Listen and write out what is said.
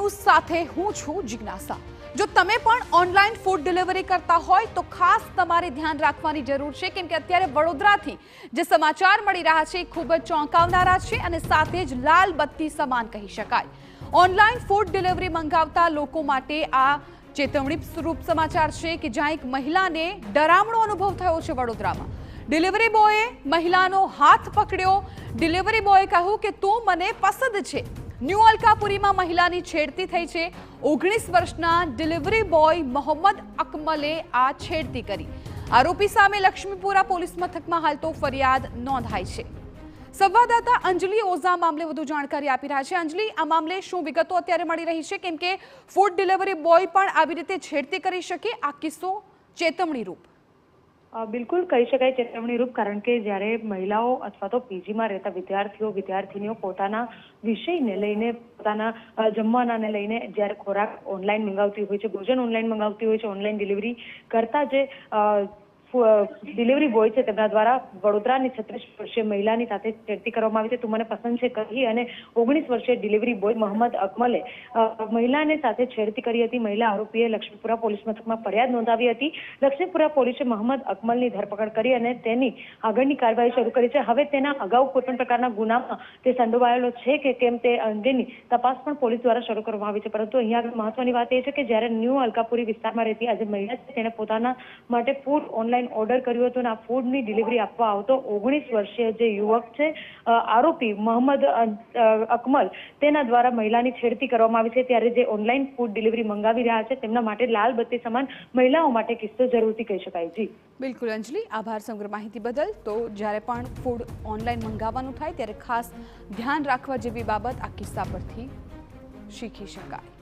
News સાથે હું છું જિજ્ઞાસા। જો તમે પણ ઓનલાઈન ફૂડ ડિલિવરી કરતા હોય તો ખાસ તમારે ધ્યાન રાખવાની જરૂર છે, કેમ કે અત્યારે વડોદરાથી જે સમાચાર મળી રહ્યા છે ખૂબ જ ચોંકાવનારા છે અને સાથે જ લાલ બત્તી સમાન કહી શકાય। ઓનલાઈન ફૂડ ડિલિવરી મંગાવતા લોકો માટે આ ચેતવણી સ્વરૂપ સમાચાર છે કે જ્યાં એક મહિલાને ડરામણો અનુભવ થયો છે વડોદરામાં। ડિલિવરી બોયે મહિલાનો હાથ પકડ્યો। ડિલિવરી બોયે કહ્યું કે તું મને પસંદ છે। ન્યૂ અલકાપુરીમાં મહિલાની છેડતી થઈ છે। 19 વર્ષના ડિલિવરી બોય મોહમ્મદ અકમલે આ છેડતી કરી। આરોપી સામે લક્ષ્મીપુરા પોલીસ મથકમાં હાલ તો ફરિયાદ નોંધાઈ છે। સંવાદદાતા અંજલિ ઓઝા મામલે વધુ જાણકારી આપી રહ્યા છે। અંજલિ, આ મામલે શું વિગતો અત્યારે મળી રહી છે, કેમ કે ફૂડ ડિલિવરી બોય પણ આવી રીતે છેડતી કરી શકે? આ કિસ્સો ચેતવણી રૂપ? બિલકુલ કહી શકાય ચેતવણી રૂપ, કારણ કે જ્યારે મહિલાઓ અથવા તો પીજીમાં રહેતા વિદ્યાર્થીનીઓ પોતાના વિષયને લઈને, પોતાના જમવાનાને લઈને જ્યારે ખોરાક ઓનલાઈન મંગાવતી હોય છે, ભોજન ઓનલાઈન મંગાવતી હોય છે, ઓનલાઈન ડિલિવરી કરતા જે ડિલિવરી બોય છે તેમના દ્વારા વડોદરાની 36 વર્ષીય મહિલાની સાથે છેડતી કરવામાં આવી છે। તું મને પસંદ છે કહી અને 19 વર્ષીય ડિલિવરી બોય મોહમ્મદ અકમલે મહિલાને સાથે છેડતી કરી હતી। મહિલા આરોપીએ લક્ષ્મીપુરા પોલીસ મથકમાં ફરિયાદ નોંધાવી હતી। લક્ષ્મીપુરા પોલીસે મોહમ્મદ અકમલની ધરપકડ કરી અને તેની આગળની કાર્યવાહી શરૂ કરી છે। હવે તેના અગાઉ કોઈપણ પ્રકારના ગુનામાં તે સંડોવાયેલો છે કે કેમ તે અંગેની તપાસ પણ પોલીસ દ્વારા શરૂ કરવામાં આવી છે। પરંતુ અહીંયા મહત્વની વાત એ છે કે જ્યારે ન્યૂ અલકાપુરી વિસ્તારમાં રહેતી આ જે મહિલા છે તેણે પોતાના માટે ફૂડ ઓનલાઈન ઓર્ડર કર્યું હતું અને આ ફૂડની ડિલિવરી આપવા આવતો 19 વર્ષીય જે યુવક છે આરોપી મોહમ્મદ અકમલ, તેના દ્વારા મહિલાની છેડતી કરવામાં આવી છે। ત્યારે જે ઓનલાઈન ફૂડ ડિલિવરી મંગાવી રહ્યા છે તેમના માટે લાલ બત્તી સમાન મહિલાઓ માટે કિસ્સો જરૂરથી કહી શકાય। જી બિલકુલ અંજલિ, આભાર સમગ્ર માહિતી બદલ। તો જ્યારે પણ ફૂડ ઓનલાઈન મંગાવવાનું થાય ત્યારે ખાસ ધ્યાન રાખવા જેવી બાબત આ કિસ્સા પરથી શીખી શકાય।